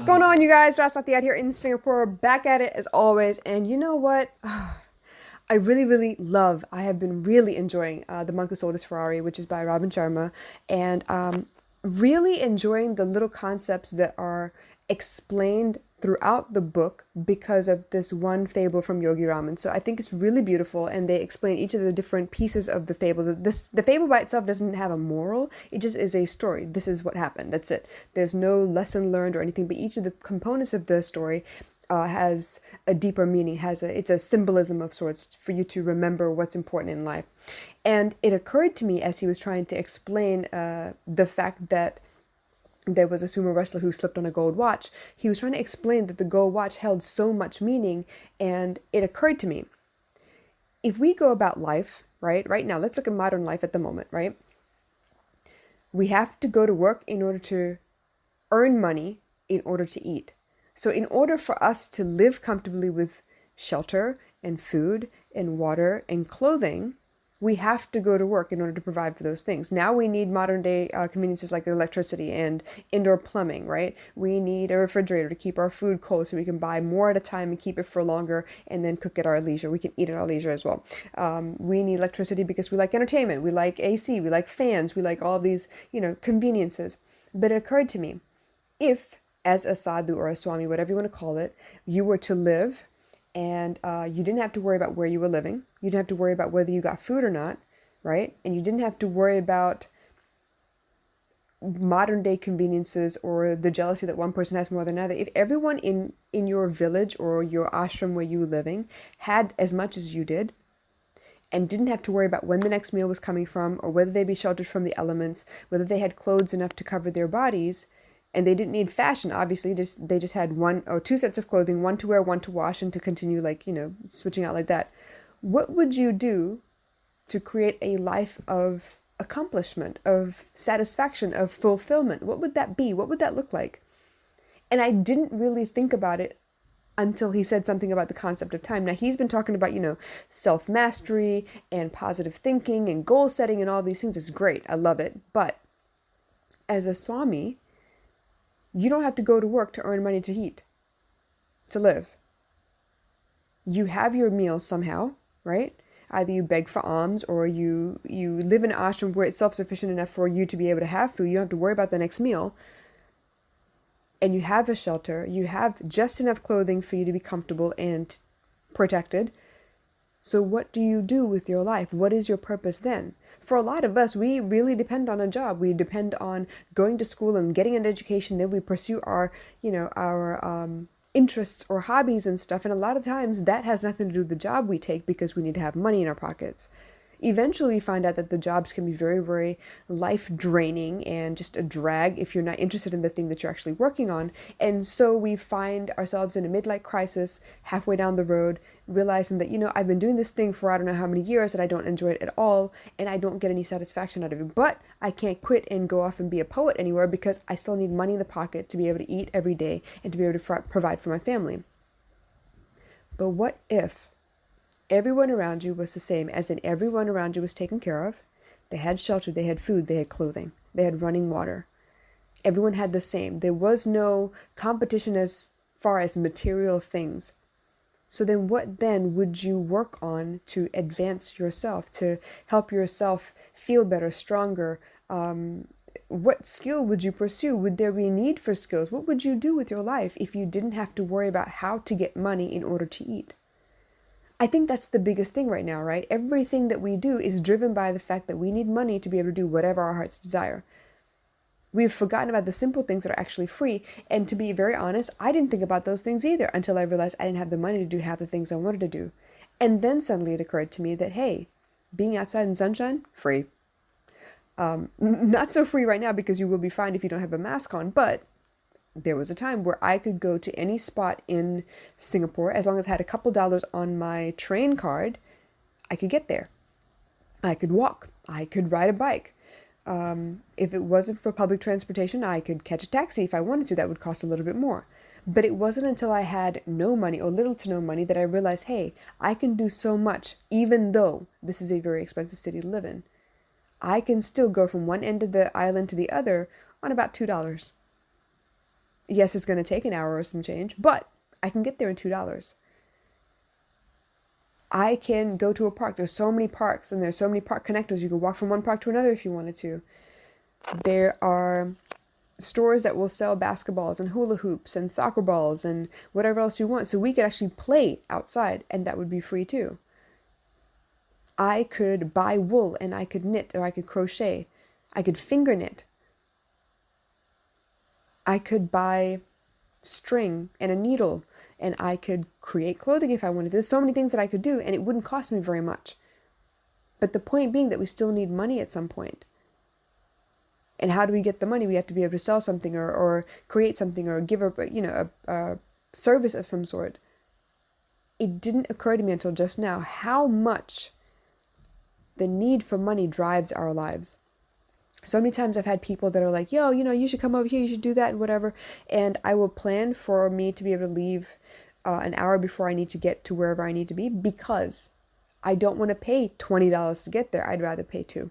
going on, you guys? Rasati out here in Singapore, back at it as always. And you know what? I really, really love, I have been really enjoying The Monk Who Sold His Ferrari, which is by Robin Sharma, and really enjoying the little concepts that are explained throughout the book because of this one fable from Yogi Raman. So I think it's really beautiful, and they explain each of the different pieces of the fable. The fable by itself doesn't have a moral; it just is a story. This is what happened. That's it. There's no lesson learned or anything, but each of the components of the story has a deeper meaning, it's a symbolism of sorts for you to remember what's important in life. And it occurred to me as he was trying to explain the fact that there was a sumo wrestler who slipped on a gold watch. He was trying to explain that the gold watch held so much meaning, and it occurred to me, if we go about life, right now, let's look at modern life at the moment, right? We have to go to work in order to earn money in order to eat. So in order for us to live comfortably with shelter and food and water and clothing, we have to go to work in order to provide for those things. Now we need modern day conveniences like electricity and indoor plumbing, right? We need a refrigerator to keep our food cold so we can buy more at a time and keep it for longer and then cook at our leisure. We can eat at our leisure as well. We need electricity because we like entertainment. We like AC, we like fans, we like all these, conveniences. But it occurred to me, if as a sadhu or a swami, whatever you want to call it, you were to live and you didn't have to worry about where you were living. You didn't have to worry about whether you got food or not, right? And you didn't have to worry about modern day conveniences or the jealousy that one person has more than another. If everyone in your village or your ashram where you were living had as much as you did, and didn't have to worry about when the next meal was coming from or whether they'd be sheltered from the elements, whether they had clothes enough to cover their bodies, and they didn't need fashion, obviously. They just had one or two sets of clothing, one to wear, one to wash, and to continue switching out like that. What would you do to create a life of accomplishment, of satisfaction, of fulfillment? What would that be? What would that look like? And I didn't really think about it until he said something about the concept of time. Now, he's been talking about, self-mastery and positive thinking and goal setting and all these things. It's great. I love it. But as a Swami, you don't have to go to work to earn money to eat, to live. You have your meals somehow, right? Either you beg for alms or you live in an ashram where it's self-sufficient enough for you to be able to have food. You don't have to worry about the next meal. And you have a shelter. You have just enough clothing for you to be comfortable and protected. So what do you do with your life? What is your purpose then? For a lot of us, we really depend on a job. We depend on going to school and getting an education. Then we pursue our interests or hobbies and stuff. And a lot of times that has nothing to do with the job we take because we need to have money in our pockets. Eventually, we find out that the jobs can be very, very life draining and just a drag if you're not interested in the thing that you're actually working on. And so we find ourselves in a midlife crisis halfway down the road, realizing that, I've been doing this thing for I don't know how many years and I don't enjoy it at all and I don't get any satisfaction out of it. But I can't quit and go off and be a poet anywhere because I still need money in the pocket to be able to eat every day and to be able to provide for my family. But what if everyone around you was the same, as in everyone around you was taken care of? They had shelter, they had food, they had clothing, they had running water. Everyone had the same. There was no competition as far as material things. So then what then would you work on to advance yourself, to help yourself feel better, stronger? What skill would you pursue? Would there be a need for skills? What would you do with your life if you didn't have to worry about how to get money in order to eat? I think that's the biggest thing right now, right? Everything that we do is driven by the fact that we need money to be able to do whatever our hearts desire. We've forgotten about the simple things that are actually free. And to be very honest, I didn't think about those things either until I realized I didn't have the money to do half the things I wanted to do. And then suddenly it occurred to me that, hey, being outside in sunshine, free. Not so free right now because you will be fined if you don't have a mask on, but there was a time where I could go to any spot in Singapore as long as I had a couple dollars on my train card. I could get there. I could walk. I could ride a bike. If it wasn't for public transportation, I could catch a taxi if I wanted to. That would cost a little bit more. But it wasn't until I had no money or little to no money that I realized, hey, I can do so much even though this is a very expensive city to live in. I can still go from one end of the island to the other on about $2. Yes, it's going to take an hour or some change, but I can get there in $2. I can go to a park. There's so many parks and there's so many park connectors. You can walk from one park to another if you wanted to. There are stores that will sell basketballs and hula hoops and soccer balls and whatever else you want. So we could actually play outside and that would be free too. I could buy wool and I could knit or I could crochet. I could finger knit. I could buy string and a needle and I could create clothing if I wanted. There's so many things that I could do and it wouldn't cost me very much. But the point being that we still need money at some point. And how do we get the money? We have to be able to sell something or create something or give a service of some sort. It didn't occur to me until just now how much the need for money drives our lives. So many times I've had people that are like, yo, you should come over here, you should do that and whatever. And I will plan for me to be able to leave an hour before I need to get to wherever I need to be because I don't want to pay $20 to get there. I'd rather pay $2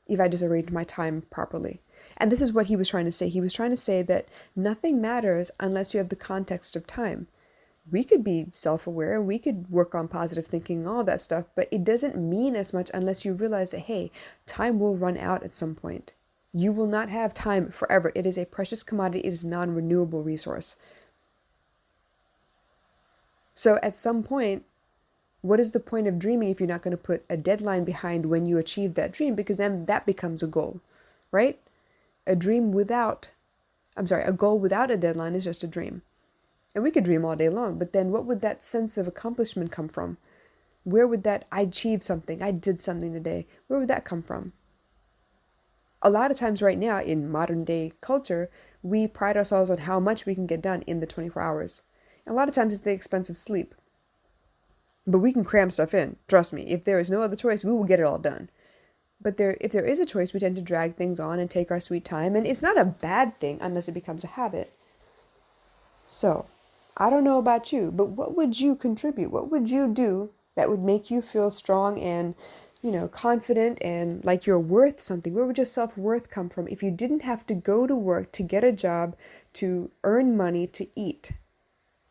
if I just arrange my time properly. And this is what he was trying to say. He was trying to say that nothing matters unless you have the context of time. We could be self-aware, we could work on positive thinking and all that stuff, but it doesn't mean as much unless you realize that, hey, time will run out at some point. You will not have time forever. It is a precious commodity. It is a non-renewable resource. So at some point, what is the point of dreaming if you're not going to put a deadline behind when you achieve that dream? Because then that becomes a goal, right? A goal without a deadline is just a dream. And we could dream all day long, but then what would that sense of accomplishment come from? Where would that, I achieved something, I did something today, where would that come from? A lot of times right now in modern day culture, we pride ourselves on how much we can get done in the 24 hours. A lot of times it's the expense of sleep. But we can cram stuff in, trust me. If there is no other choice, we will get it all done. But if there is a choice, we tend to drag things on and take our sweet time. And it's not a bad thing unless it becomes a habit. So, I don't know about you, but what would you contribute? What would you do that would make you feel strong and, confident and like you're worth something? Where would your self-worth come from if you didn't have to go to work, to get a job, to earn money, to eat,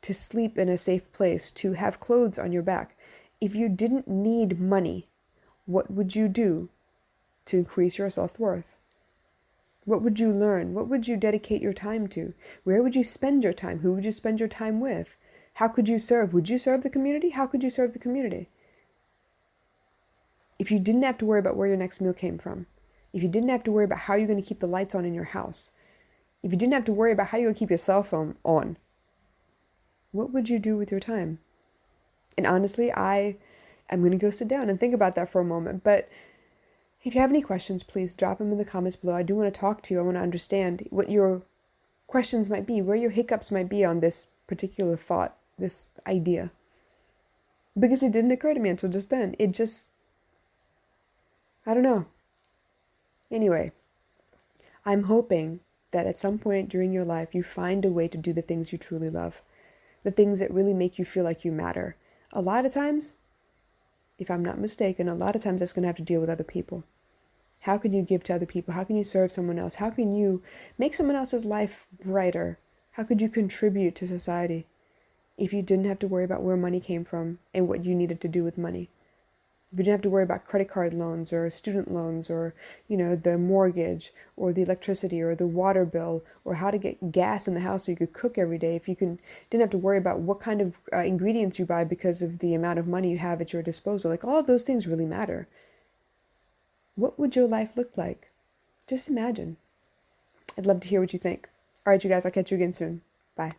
to sleep in a safe place, to have clothes on your back? If you didn't need money, what would you do to increase your self-worth? What would you learn? What would you dedicate your time to? Where would you spend your time? Who would you spend your time with? How could you serve? Would you serve the community? How could you serve the community? If you didn't have to worry about where your next meal came from, if you didn't have to worry about how you're going to keep the lights on in your house, if you didn't have to worry about how you're going to keep your cell phone on, what would you do with your time? And honestly, I am going to go sit down and think about that for a moment. But if you have any questions, please drop them in the comments below. I do want to talk to you. I want to understand what your questions might be, where your hiccups might be on this particular thought, this idea. Because it didn't occur to me until just then. I don't know. Anyway, I'm hoping that at some point during your life, you find a way to do the things you truly love. The things that really make you feel like you matter. A lot of times, if I'm not mistaken, a lot of times that's going to have to deal with other people. How can you give to other people? How can you serve someone else? How can you make someone else's life brighter? How could you contribute to society if you didn't have to worry about where money came from and what you needed to do with money? If you didn't have to worry about credit card loans or student loans or, the mortgage or the electricity or the water bill or how to get gas in the house so you could cook every day. If you didn't have to worry about what kind of ingredients you buy because of the amount of money you have at your disposal. Like all of those things really matter. What would your life look like? Just imagine. I'd love to hear what you think. All right, you guys, I'll catch you again soon. Bye.